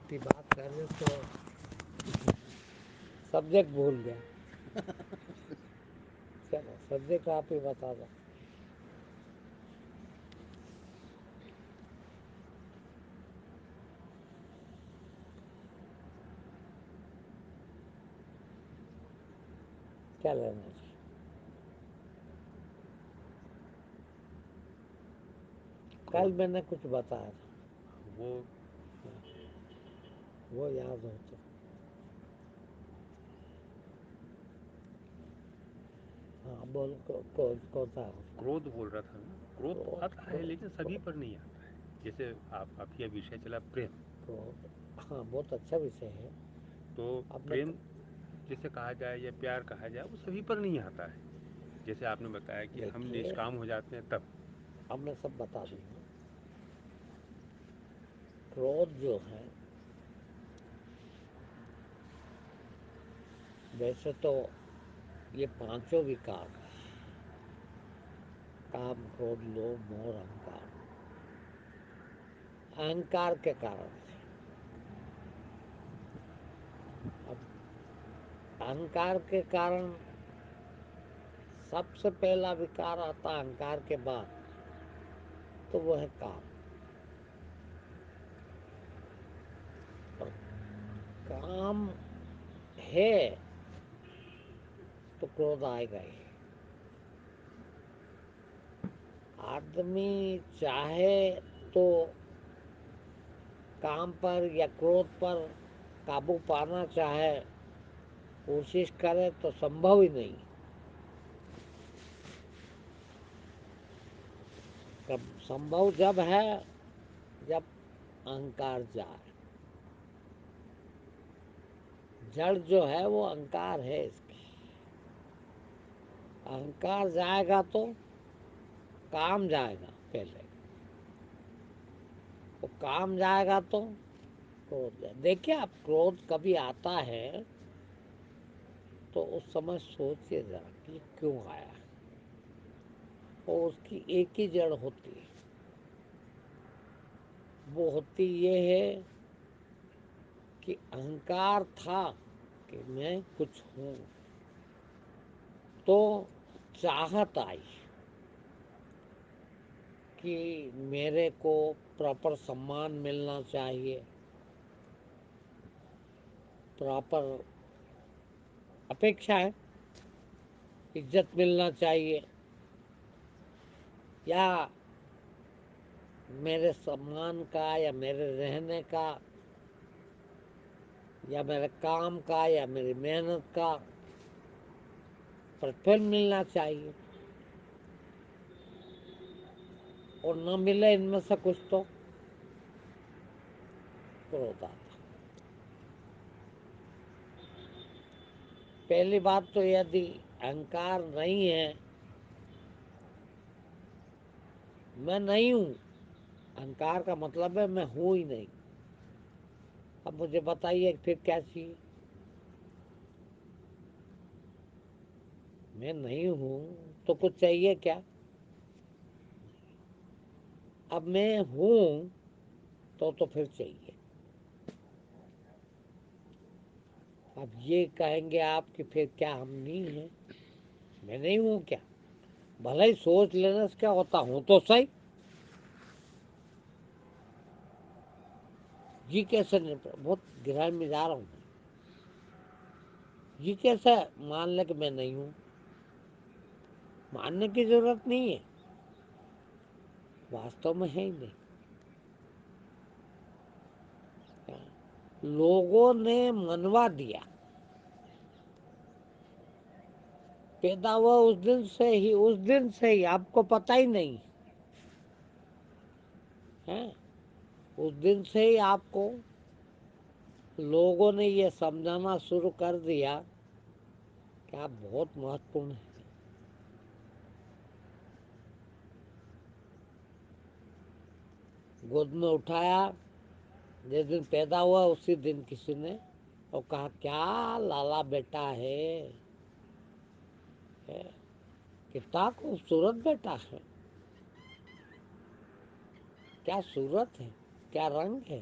اتنی بات کر رہے تو سبجیکٹ بھول گیا. چلو سبجیکٹ آپ ہی بتا دو. کیا لینا چاہیے؟ کل میں نے کچھ بتایا تھا. وہ وہ یاد ہو تو. ہاں بول کون سا کرودھ بول رہا تھا نا. کرودھ تو آتا ہے لیکن سبھی پر نہیں آتا ہے. جیسے آپ ابھی وشے چلا پریم. ہاں بہت اچھا وشے ہے. تو آپ نے پریم جسے کہا جائے یا پیار کہا جائے وہ سبھی پر نہیں آتا ہے. جیسے آپ نے بتایا کہ ہم دیکھیے نشکام ہو جاتے ہیں تب. اب میں سب بتا جی دوں گا. کرودھ جو ہے ویسے تو یہ پانچوں وکار کام کرودھ لوبھ موہ اہنکار اہنکار کے کارن ہے. اب اہنکار کے کارن سب سے پہلا وکار آتا اہنکار کے بعد تو وہ ہے کام. اور کام ہے تو کرودھ آئے گا ہی. آدمی چاہے تو کام پر یا کرودھ پر قابو پانا چاہے کوشش کرے تو سمبھو ہی نہیں. سمبھو جب ہے جب اہنکار جائے. جڑ جو ہے وہ اہنکار ہے اس کی. اہنکار جائے گا تو کام جائے گا پہلے. وہ کام جائے گا تو کرودھ جائے. دیکھیے اب کرودھ کبھی آتا ہے تو اس سمے سوچئے ذرا کہ کیوں آیا. اور اس کی ایک ہی جڑ ہوتی ہے. وہ ہوتی یہ ہے کہ اہنکار تھا کہ میں کچھ ہوں. تو چاہت آئی کہ میرے کو پراپر سمان ملنا چاہیے. پراپر اپیکشا ہے. عزت ملنا چاہیے یا میرے سمان کا یا میرے رہنے کا یا میرے کام کا یا میری محنت کا پھل ملنا چاہیے. اور نہ ملے ان میں سے کچھ تو کرودھ آتا. پہلی بات تو یدی اہنکار نہیں ہے میں نہیں ہوں. اہنکار کا مطلب ہے میں ہوں ہی نہیں. اب مجھے بتائیے پھر کیا چاہیے. میں نہیں ہوں تو کچھ چاہیے کیا. اب میں ہوں تو پھر چاہیے. اب یہ کہیں گے آپ کہ پھر کیا ہم نہیں ہیں. میں نہیں ہوں کیا. بھلا ہی سوچ لینے سے کیا ہوتا. ہوں تو صحیح. جی کیسے نہیں بہت گہرائی میں جا رہا ہوں. یہ کیسا مان لے کہ میں نہیں ہوں. ماننے کی ضرورت نہیں ہے. واستو میں ہے ہی نہیں. لوگوں نے منوا دیا. پیدا ہوا اس دن سے ہی آپ کو پتہ ہی نہیں ہے. اس دن سے ہی آپ کو لوگوں نے یہ سمجھانا شروع کر دیا کہ آپ بہت مہتوپورن ہیں. گود میں اٹھایا جس دن پیدا ہوا اسی دن کسی نے اور کہا کیا لالا بیٹا ہے. کتنا خوبصورت بیٹا ہے. کیا صورت ہے. کیا رنگ ہے.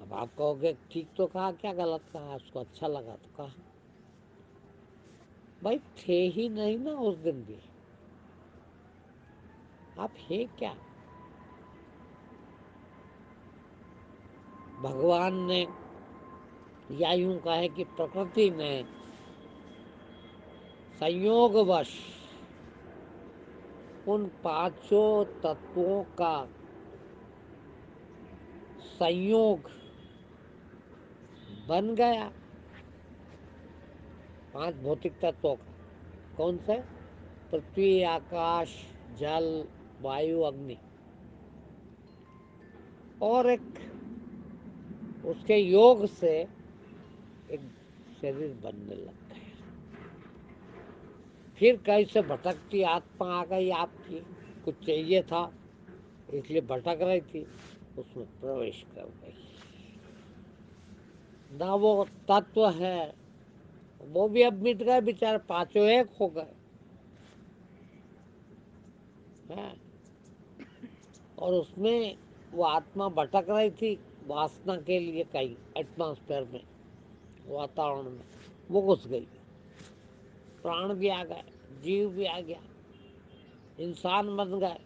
اب آپ کہو گے ٹھیک تو کہا، کیا غلط کہا؟ اس کو اچھا لگا تو کہا. بھائی تھے ہی نہیں نا اس دن بھی، آپ ہے کیا؟ بھگوان نے یا یوں کہے کہ پرکرتی نے سنیوگ وش ان پانچوں تتووں کا سنیوگ بن گیا. 5 بھوتک تتووں کا کون سے؟ پرتھوی، آکاش، جل، وایو، اگنی. اور ایک اس کے یوگ سے ایک شریر بننے لگ گیا. پھر کہیں سے بھٹکتی آتما آ گئی آپ کی، کچھ چاہیے تھا اس لیے بھٹک رہی تھی، اس میں پرویش کر گئی. نہ وہ تتو ہے، وہ بھی اب مٹ گئے بیچارے، پانچوں ایک ہو گئے. اور اس میں وہ آتما بھٹک رہی تھی واسنا کے لیے، کہیں ایٹماسفیئر میں، واتاورن میں، وہ گھس گئی. پران بھی آ گئے، جیو بھی آ گیا، انسان بن گئے.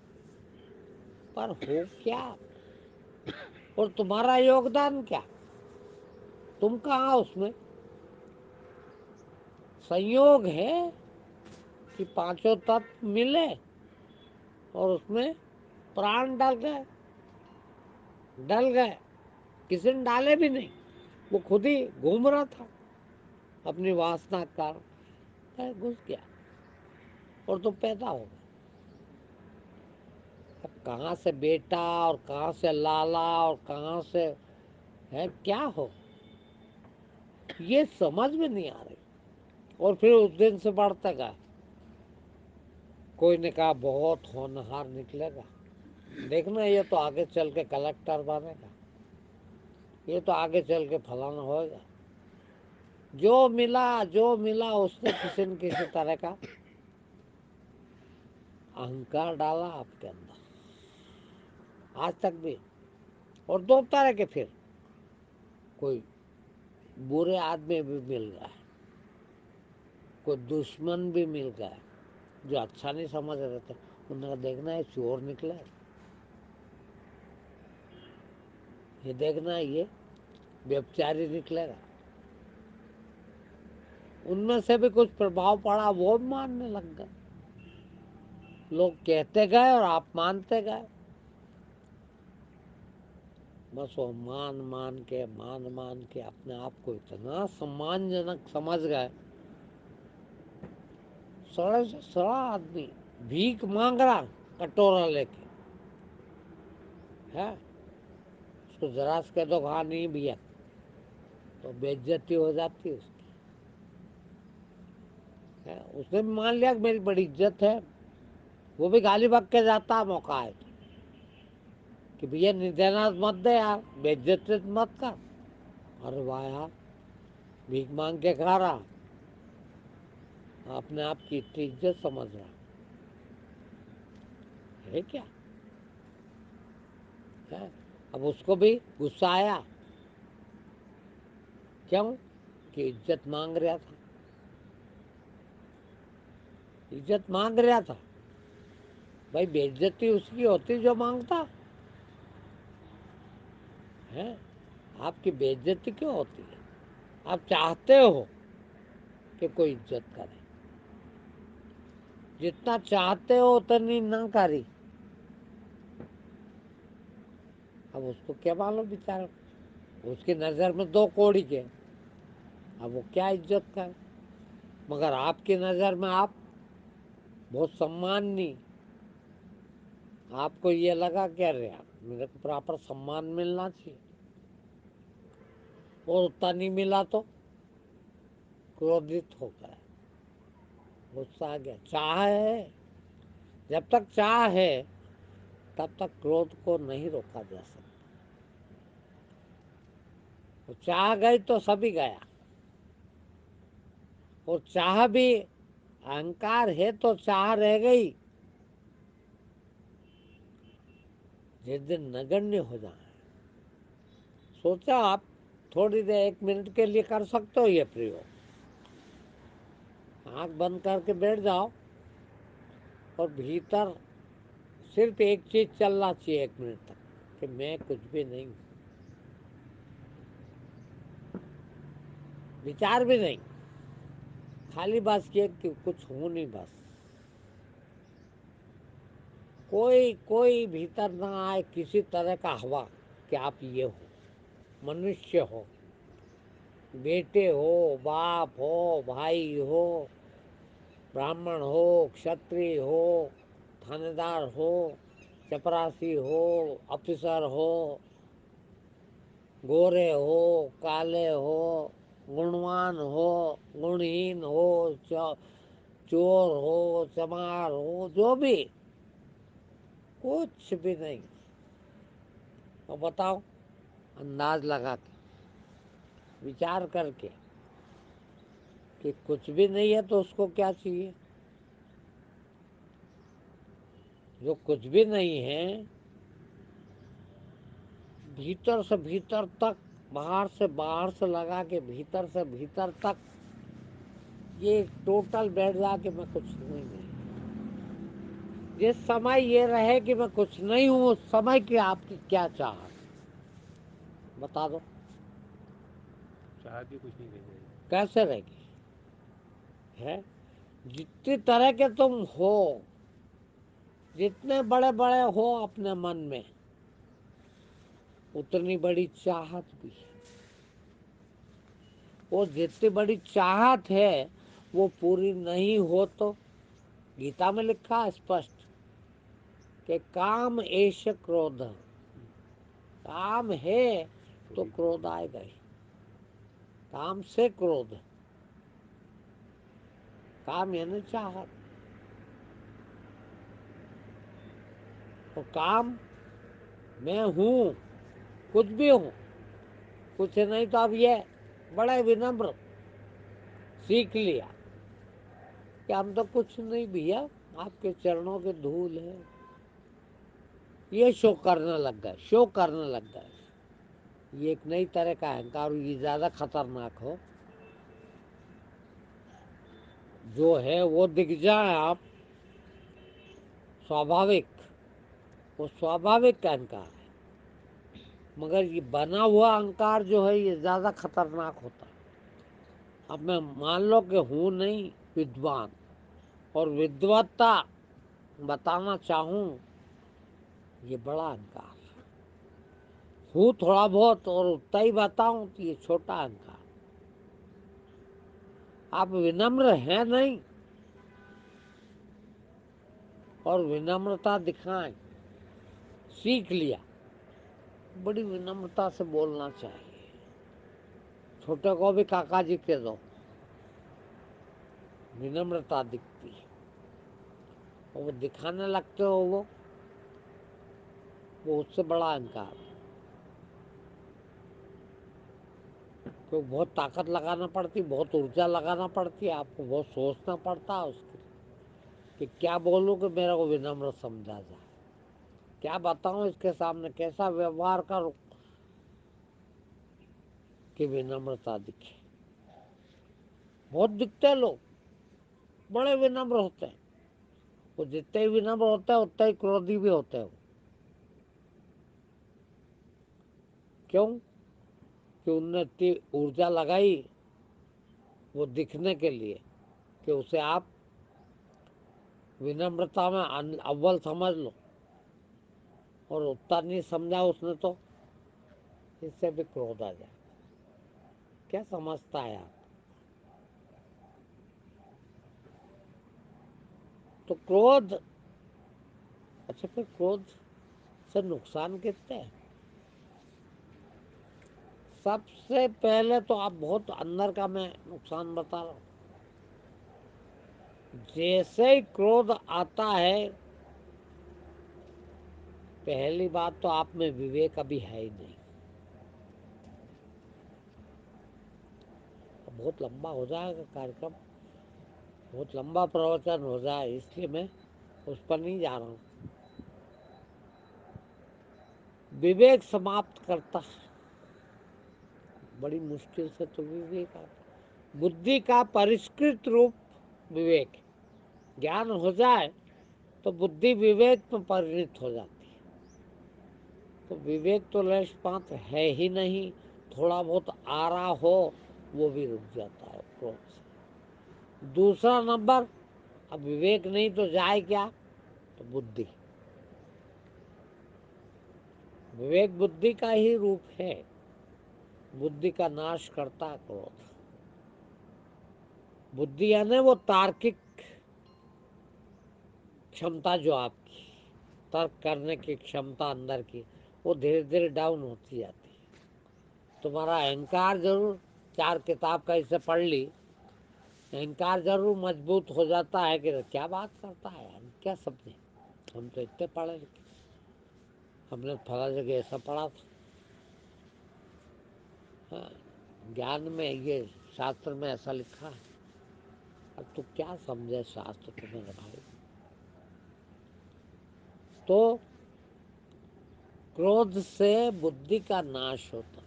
پر ہو کیا؟ اور تمہارا یوگدان کیا؟ تم کہاں اس میں؟ سنیوگ ہے کہ پانچوں تتو ملے اور اس میں پران ڈل گئے. کسی نے ڈالے بھی نہیں، وہ خود ہی گھوم رہا تھا اپنی واسنا کا، گھس گیا اور تم پیدا ہو گئے. اب کہاں سے بیٹا اور کہاں سے لالا اور کہاں سے ہے کیا ہو، یہ سمجھ میں نہیں آ رہی. اور پھر اس دن سے بڑھتے گئے. کوئی نے کہا بہت ہونہار نکلے گا، دیکھنا یہ تو آگے چل کے کلکٹر بنے گا، یہ تو آگے چل کے فلانا ہوئے گا. جو ملا اس نے کسی نہ کسی طرح کا اہنکار ڈالا آپ کے اندر آج تک بھی. اور 2 طرح کے، پھر کوئی برے آدمی بھی مل گئے، کوئی دشمن بھی مل گئے جو اچھا نہیں سمجھ رہے تھے. انہوں نے دیکھنا ہے چور نکلے، یہ دیکھنا یہ ویبچاری نکلے گا. ان میں سے بھی کچھ پربھاؤ پڑا، وہ بھی ماننے لگ گئے. لوگ کہتے گئے اور آپ مانتے گئے. بس وہ مان کے اپنے آپ کو اتنا سمان جنک سمجھ گئے. سڑے سے سڑا آدمی بھیک مانگ رہا کٹورا لے کے، اس کو ذرا سے کہہ دو کہا نہیں بھیا تو بے عزتی ہو جاتی اس کی. اس نے بھی مان لیا کہ میری بڑی عزت ہے، وہ بھی گالی بک کے جاتا موقع ہے کہ بھیا ندینات مت دے یار، بے عزتی مت کر. ارے واہ یار، بھیک مانگ کے کھا رہا، اپنے آپ کی اتنی عزت سمجھ رہا ہے کیا. اب اس کو بھی غصہ آیا، کیوں کہ عزت مانگ رہا تھا، عزت مانگ رہا تھا. بھائی بے عزتی اس کی ہوتی جو مانگتا ہے. آپ کی بے عزتی کیوں ہوتی ہے؟ آپ چاہتے ہو کہ کوئی عزت کرے، جتنا چاہتے ہو اتنی نہ کری. اب اس کو کیا معلوم بیچارہ، اس کی نظر میں 2 کوڑی کے، اب وہ کیا عزت کرے. مگر آپ کی نظر میں آپ بہت سماننی، آپ کو یہ لگا کہ ارے میرے کو پراپر سمان ملنا چاہیے، اور اتنا نہیں ملا تو کرودھت ہو گیا، غصہ آ گیا. چاہ ہے، جب تک چاہ ہے تب تک کرودھ کو نہیں روکا جا سکتا. چاہ گئی تو سبھی گیا. اور چاہ بھی اہنکار ہے تو چاہ رہ گئی. جس دن نگنیہ ہو جائے، सोचा आप थोड़ी देर 1 मिनट के लिए कर सकते हो ये प्रयोग। आंख बंद करके बैठ जाओ और भीतर सिर्फ एक चीज चलना चाहिए 1 मिनट तक, कि मैं कुछ भी नहीं, विचार भी नहीं, खाली बस ये कि कुछ हूं नहीं, बस कोई भीतर ना आए किसी तरह का हवा कि आप ये हो, मनुष्य हो, बेटे हो, बाप हो, भाई हो, ब्राह्मण हो, क्षत्रिय हो, थानेदार हो, चपरासी हो, ऑफिसर हो, गोरे हो, काले हो, गुणवान हो, गुणहीन हो, चोर हो, चमार हो, जो भी, कुछ भी नहीं। तो बताओ, अंदाज लगा के, विचार करके कि कुछ भी नहीं है तो उसको क्या चाहिए। जो कुछ भी नहीं है, भीतर से भीतर तक, बाहर से लगा के भीतर से भीतर तक, ये टोटल बैठ जा के मैं कुछ नहीं। जिस समय ये रहे कि मैं कुछ नहीं हूं, उस समय की आपकी क्या चाहत, बता दो। चाहत भी कुछ नहीं रह जाएगी। कैसे रहेगी? है जितनी तरह के तुम हो, जितने बड़े बड़े हो अपने मन में, उतनी बड़ी चाहत भी है। वो जितनी बड़ी चाहत है वो पूरी नहीं हो तो, गीता में लिखा है स्पष्ट कि काम एष क्रोध, काम है तो क्रोध आएगा ही। काम से क्रोध, काम यानी चाहत। तो काम मैं हूं, कुछ भी हूं, कुछ नहीं तो अब ये बड़ा विनम्र सीख लिया कि हम तो कुछ नहीं भैया, आपके चरणों के धूल है। ये शो करने लग गए, शो करने लग गए। ये एक नई तरह का अहंकार, ये ज्यादा खतरनाक हो। जो है वो दिख जाए आप, स्वाभाविक, वो स्वाभाविक अहंकार है। मगर ये बना हुआ अहंकार जो है ये ज्यादा खतरनाक होता है। अब मैं मान लो कि हूं नहीं विद्वान, और विद्वत्ता बताना चाहूं, ये बड़ा अहंकार। हूँ थोड़ा बहुत और उतना ही बताऊं तो ये छोटा अहंकार। आप विनम्र हैं नहीं और विनम्रता दिखाएं, सीख लिया, बड़ी विनम्रता से बोलना चाहिए। छोटे को भी काका जी के दो, विनम्रता दिखती है। और वो दिखाने लगते हो वो उससे बड़ा अहंकार। तो बहुत ताकत लगाना पड़ती, बहुत ऊर्जा लगाना पड़ती है, आपको बहुत सोचना पड़ता है उसके कि क्या बोलूं कि मेरा को विनम्र समझा जाए, क्या बताऊं इसके सामने, कैसा व्यवहार करूं कि विनम्रता दिखे। बहुत दिखते हैं लोग, बड़े विनम्र होते हैं। वो जितने ही विनम्र होते हैं उतने ही क्रोधी भी होते हैं। क्यों? कि उनने इतनी ऊर्जा लगाई वो दिखने के लिए कि उसे आप विनम्रता में अव्वल समझ लो, और उतना नहीं समझा उसने तो इससे भी क्रोध आ जाए। क्या समझता है आप? तो क्रोध, अच्छा फिर क्रोध से नुकसान कितने हैं? सबसे पहले तो आप बहुत अंदर का मैं नुकसान बता रहा हूँ। जैसे ही क्रोध आता है, पहली बात तो आप में विवेक अभी है ही नहीं। बहुत लंबा हो जाएगा कार्यक्रम, बहुत लंबा प्रवचन हो जाए, इसलिए मैं उस पर नहीं जा रहा हूँ। विवेक समाप्त करता है, बड़ी मुश्किल से तो विवेक आता। बुद्धि का परिष्कृत रूप विवेक। ज्ञान हो जाए तो बुद्धि विवेक में परिणत हो जाती है। तो विवेक तो लेश मात्र है ही नहीं, थोड़ा बहुत आ रहा हो वो भी रुक जाता है क्रोध से। दूसरा नंबर, अब विवेक नहीं तो जाए क्या, तो बुद्धि। विवेक बुद्धि का ही रूप है, बुद्धि का नाश करता है क्रोध। बुद्धि यानी वो तार्किक क्षमता जो आपकी तर्क करने की क्षमता अंदर की, वो धीरे धीरे डाउन होती जाती है। तुम्हारा अहंकार जरूर, 4 किताब का इसे पढ़ ली, अहंकार जरूर मजबूत हो जाता है कि क्या बात करता है, हम क्या समझे, हम तो इतने पढ़े लिखे, हमने फला जगह ऐसा पढ़ा था। हाँ, ज्ञान में ये शास्त्र में ऐसा लिखा है, अब तू क्या समझे शास्त्र को मेरे भाई। तो क्रोध से बुद्धि का नाश होता है।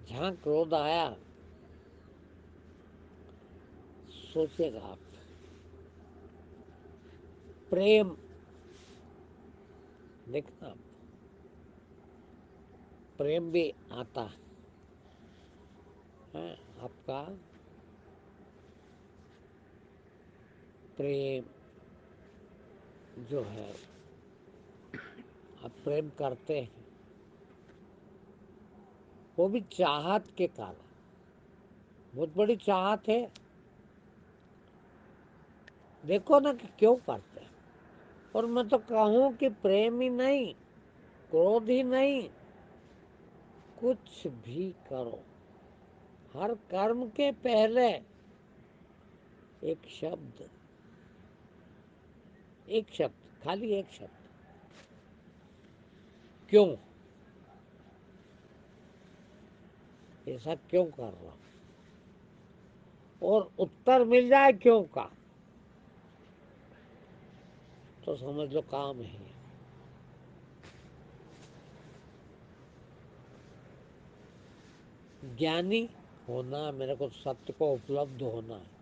जहाँ क्रोध आया, सोचेगा आप, प्रेम देखना, प्रेम भी आता है आपका। प्रेम जो है, आप प्रेम करते हैं, वो भी चाहत के कारण, बहुत बड़ी चाहत है। देखो ना कि क्यों करते हैं। और मैं तो कहूँ कि प्रेम ही नहीं, क्रोध ही नहीं, कुछ भी करो, हर कर्म के पहले एक शब्द, एक शब्द, खाली एक शब्द, क्यों, ऐसा क्यों कर रहा हूं, और उत्तर मिल जाए क्यों का, तो समझ लो काम है। ज्ञानी होना, मेरे को सत्य को उपलब्ध होना है,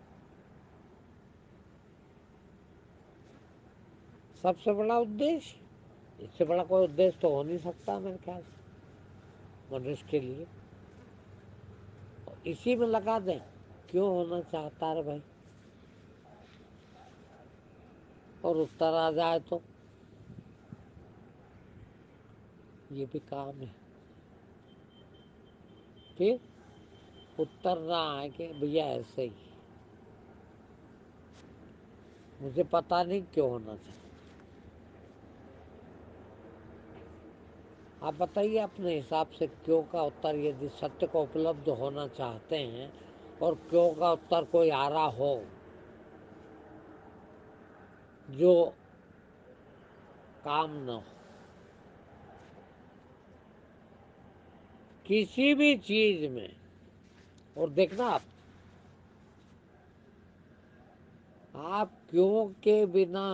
सबसे बड़ा उद्देश्य। इससे बड़ा कोई उद्देश्य तो हो नहीं सकता मेरे ख्याल से मनुष्य के लिए। इसी में लगा दें, क्यों होना चाहता है भाई, और उत्तर आ जाए तो ये भी काम है। फिर उत्तर ना आए कि भैया ऐसे ही, मुझे पता नहीं क्यों होना चाहिए। आप बताइए अपने हिसाब से क्यों का उत्तर, यदि सत्य को उपलब्ध होना चाहते हैं और क्यों का उत्तर कोई आ रहा हो जो काम न हो, किसी भी चीज में। और देखना आप क्यों के बिना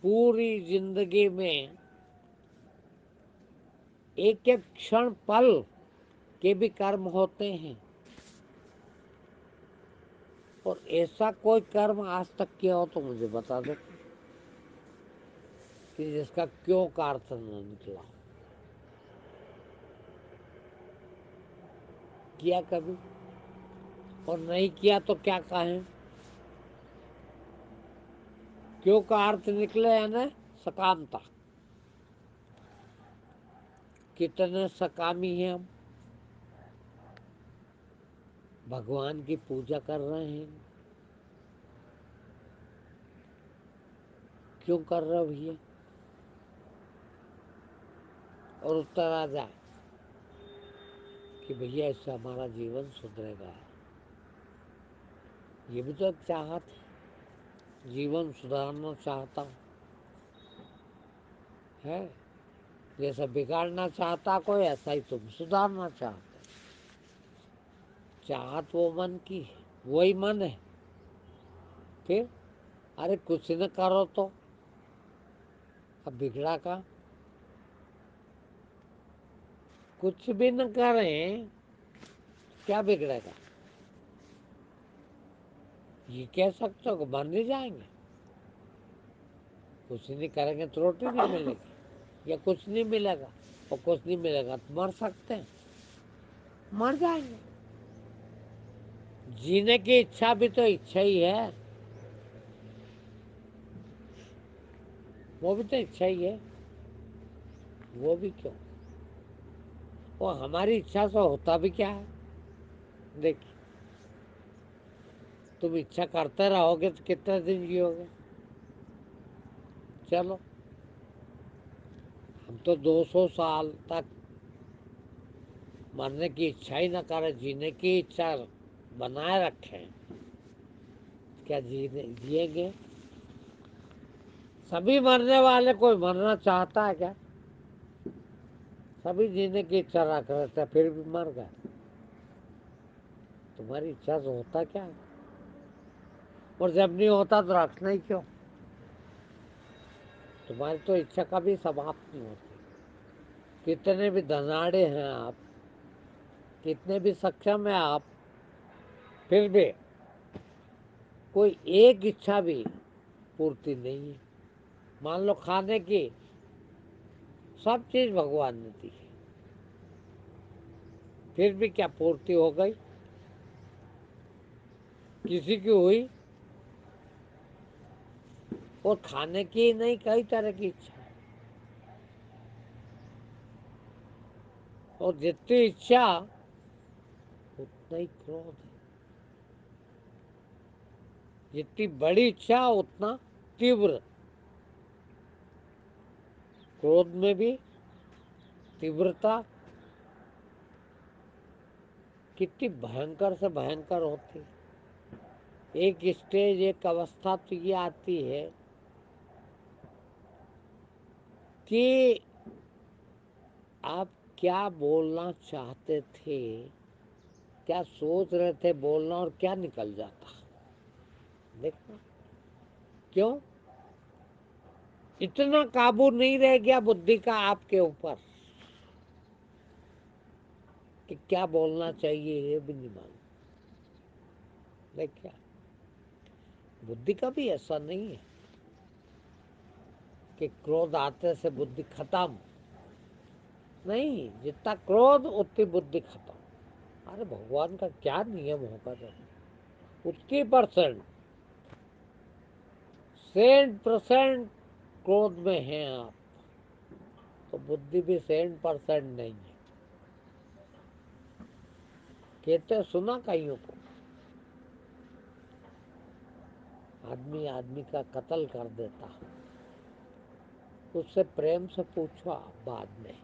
पूरी जिंदगी में एक एक क्षण पल के भी कर्म होते हैं, और ऐसा कोई कर्म आज तक किया हो तो मुझे बता दो कि जिसका क्यों का अर्थ न निकला। किया कभी, और नहीं किया तो क्या कहें। क्यों का अर्थ निकले यानी सकामता। कितने सकामी हैं हम, भगवान की पूजा कर रहे हैं, क्यों कर रहे हो भैया, और उत्तर आ जाए कि भैया इससे हमारा जीवन सुधरेगा। ये भी तो एक चाहत है, जीवन सुधारना चाहता हूँ है। जैसा बिगाड़ना चाहता कोई, ऐसा ही तुम सुधारना चाहते। चाहत वो मन की है, वही मन है। फिर अरे कुछ न करो तो अब बिगड़ा का, कुछ भी न करें क्या बिगड़ेगा? ये कह सकते हो कि मर नहीं जाएंगे, कुछ नहीं करेंगे तो रोटी नहीं मिलेगी या कुछ नहीं मिलेगा, और कुछ नहीं मिलेगा तो मर सकते हैं, मर जाएंगे। जीने की इच्छा भी तो इच्छा ही है, वो भी तो इच्छा ही है। वो भी क्यों, वो हमारी इच्छा से होता भी क्या है। देखिए, तुम इच्छा करते रहोगे तो कितने दिन जियोगे? चलो, हम तो 200 साल तक मरने की इच्छा ही न करें, जीने की इच्छा बनाए रखें, क्या जिएंगे? सभी मरने वाले, कोई मरना चाहता है क्या? सभी जीने की इच्छा रख रहे थे, फिर भी मर गए। तुम्हारी इच्छा से होता क्या है? और जब नहीं होता तो रखना ही क्यों? तुम्हारी तो इच्छा कभी समाप्त नहीं होती। कितने भी धनाढ़े हैं आप, कितने भी सक्षम हैं आप, फिर भी कोई एक इच्छा भी पूर्ति नहीं है। मान लो खाने की सब चीज भगवान ने दी, फिर भी क्या पूर्ति हो गई? किसी की हुई? और खाने की नहीं, कई तरह की इच्छा है। और जितनी इच्छा उतना ही क्रोध है, जितनी बड़ी इच्छा उतना तीव्र। क्रोध में भी तीव्रता कितनी भयंकर से भयंकर होती। एक स्टेज, एक अवस्था तो ये आती है कि आप क्या बोलना चाहते थे, क्या सोच रहे थे बोलना, और क्या निकल जाता। देखना, क्यों? इतना काबू नहीं रह गया बुद्धि का आपके ऊपर कि क्या बोलना चाहिए ये भी नहीं मालूम। देखिए, बुद्धि का भी ऐसा नहीं है कि क्रोध आते से बुद्धि खत्म। नहीं, जितना क्रोध उतनी बुद्धि खत्म। अरे भगवान का क्या नियम होगा? जब उतनी परसेंट 100% क्रोध में हैं आप, तो बुद्धि भी 100% नहीं है। कहते सुना कईयों को, आदमी आदमी का कत्ल कर देता, उससे प्रेम से पूछो आप बाद में,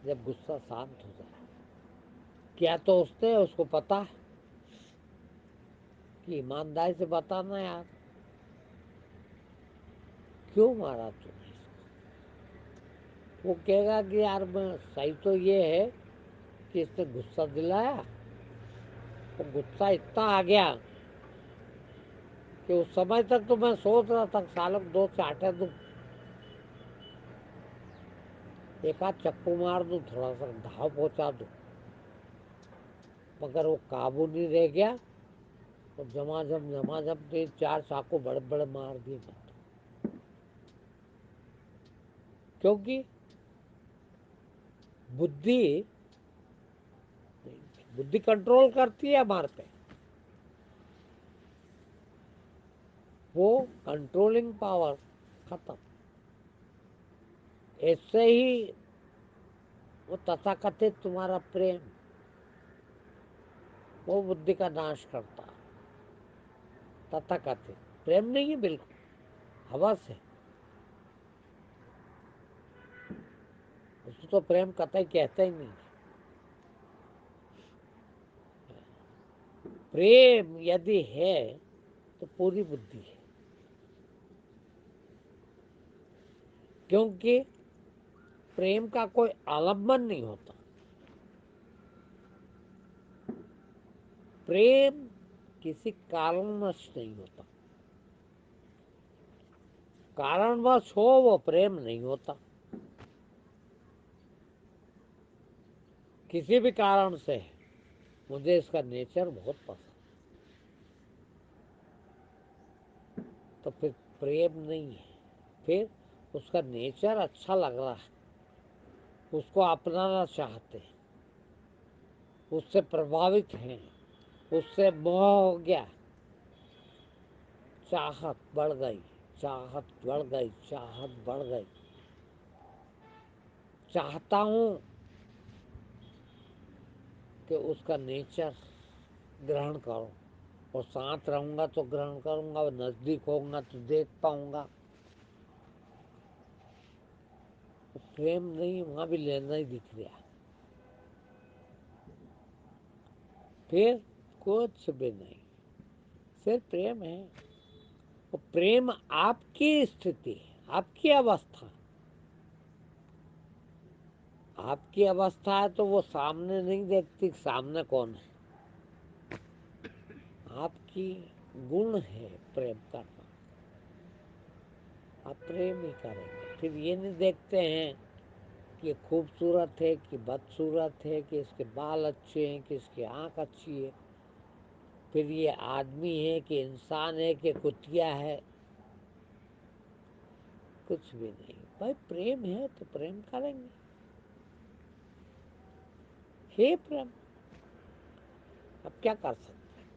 जब गुस्सा शांत हो जाए, क्या तो उसको पता है कि ईमानदारी से बताना यार, क्यों मारा तूने इसको? वो कहेगा कि यार मैं सही तो ये है कि इसने गुस्सा दिलाया, तो गुस्सा इतना आ गया कि उस समय तक तो मैं सोच रहा था सालों को 2 चाटे दूं, एक आध चप्पू मार दूं, थोड़ा सा घाव पहुंचा दूं, मगर वो काबू नहीं रह गया। तो जमाजम 3-4 चाकू बड़े बड़े मार दिए मैं तो। क्योंकि बुद्धि बुद्धि कंट्रोल करती है हमारे पे, वो कंट्रोलिंग पावर खत्म। ऐसे ही वो तथाकथित तुम्हारा प्रेम, वो बुद्धि का नाश करता। तथाकथित प्रेम नहीं है, बिल्कुल हवस है। उसको तो प्रेम कतई कहते ही नहीं। प्रेम यदि है तो पूरी बुद्धि है, क्योंकि प्रेम का कोई आलम्बन नहीं होता। प्रेम किसी कारणवश नहीं होता, कारणवश हो वो प्रेम नहीं होता। किसी भी कारण से है, मुझे इसका नेचर बहुत पसंद, तो फिर प्रेम नहीं है, फिर उसका नेचर अच्छा लग रहा है, उसको अपनाना चाहते हैं, उससे प्रभावित हैं, उससे मोह हो गया, चाहत बढ़ गई, चाहत बढ़ गई, चाहत बढ़ गई, चाहता हूँ कि उसका नेचर ग्रहण करूँ, और साथ रहूँगा तो ग्रहण करूँगा, और नज़दीक होऊंगा तो देख पाऊँगा। प्रेम नहीं, वहाँ भी लेना ही दिख रहा, फिर कुछ भी नहीं, सिर्फ प्रेम है। वो प्रेम आपकी स्थिति है, आपकी अवस्था, आपकी अवस्था है, तो वो सामने नहीं देखती सामने कौन है, आपकी गुण है प्रेम करना, आप प्रेम ही करेंगे। फिर ये नहीं देखते हैं कि खूबसूरत है कि बदसूरत है, कि इसके बाल अच्छे हैं कि इसकी आँख अच्छी है, फिर ये आदमी है कि इंसान है कि कुतिया है, कुछ भी नहीं। भाई प्रेम है तो प्रेम करेंगे, हे प्रेम, अब क्या कर सकते हैं,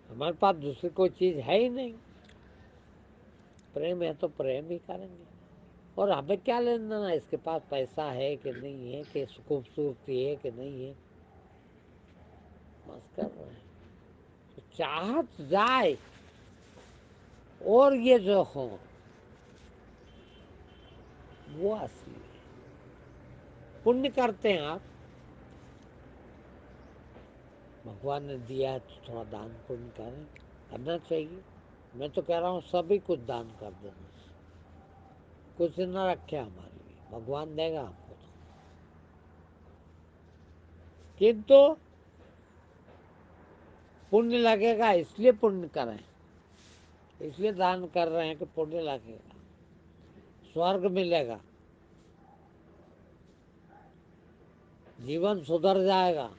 हमारे पास दूसरी कोई चीज है ही नहीं, प्रेम है तो प्रेम ही करेंगे। और हमें क्या लेना ना, इसके पास पैसा है कि नहीं है, कि खूबसूरती है कि नहीं है, बस कर रहे हैं। तो चाहत जाए, और ये जो हो वो असली है। पुण्य करते हैं आप, भगवान ने दिया है तो थोड़ा दान पुण्य करें, करना चाहिए। मैं तो कह रहा हूँ सभी कुछ दान कर देना, कुछ न रखे हमारे लिए, भगवान देगा हमको तो। किंतु पुण्य लगेगा, इसलिए पुण्य करें, इसलिए दान कर रहे हैं कि पुण्य लगेगा, स्वर्ग मिलेगा, जीवन सुधर जाएगा,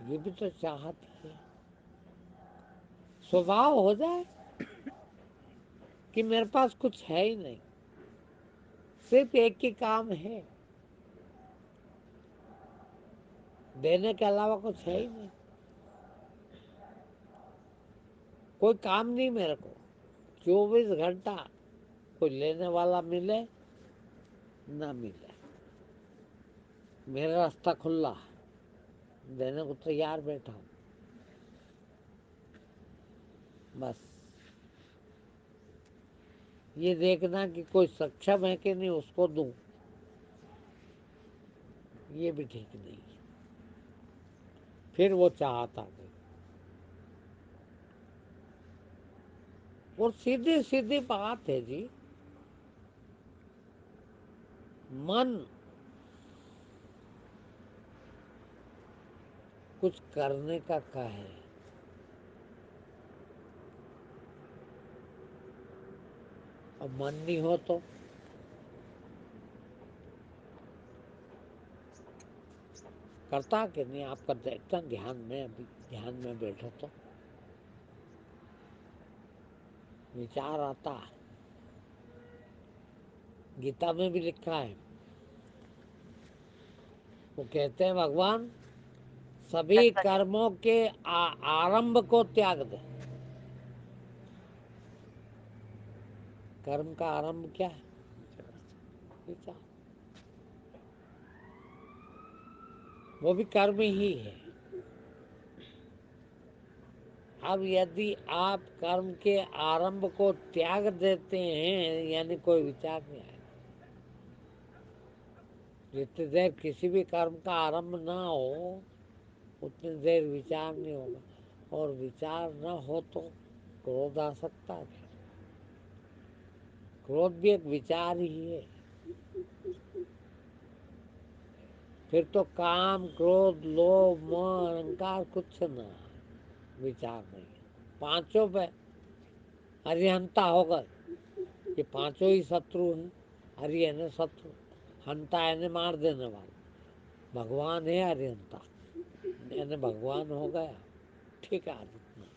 ये भी तो चाहत ही है। स्वभाव हो जाए कि मेरे पास कुछ है ही नहीं, सिर्फ एक ही काम है, देने के अलावा कुछ है ही नहीं, कोई काम नहीं मेरे को, 24 घंटा कोई लेने वाला मिले ना मिले, मेरा रास्ता खुला, देने को तैयार बैठा हूँ, बस ये देखना कि कोई सक्षम है कि नहीं उसको दूं, ये भी ठीक नहीं है, फिर वो चाहता गई। और सीधी सीधी बात है जी, मन कुछ करने का कहे, और मन नहीं हो तो करता कि नहीं, आपका देखता ध्यान में, अभी ध्यान में बैठो तो विचार आता, गीता में भी लिखा है, वो कहते हैं भगवान सभी कर्मों के आरंभ को त्याग दे। कर्म का आरंभ क्या है? विचार, वो भी कर्म ही है। अब यदि आप कर्म के आरंभ को त्याग देते हैं, यानी कोई विचार नहीं आएगा। जितनी देर किसी भी कर्म का आरंभ ना हो, उतनी देर विचार नहीं होगा, और विचार न हो तो क्रोध आ सकता है। क्रोध भी एक विचार ही है। फिर तो काम, क्रोध, लोभ, मोह, अहंकार कुछ ना, विचार नहीं। पांचों पे अरिहंता हो गए, ये पांचों ही शत्रु हैं। हरि है शत्रु, हंता है मार देने वाला, भगवान है अरिहंता, यानी भगवान हो गया, ठीक है आदित्य।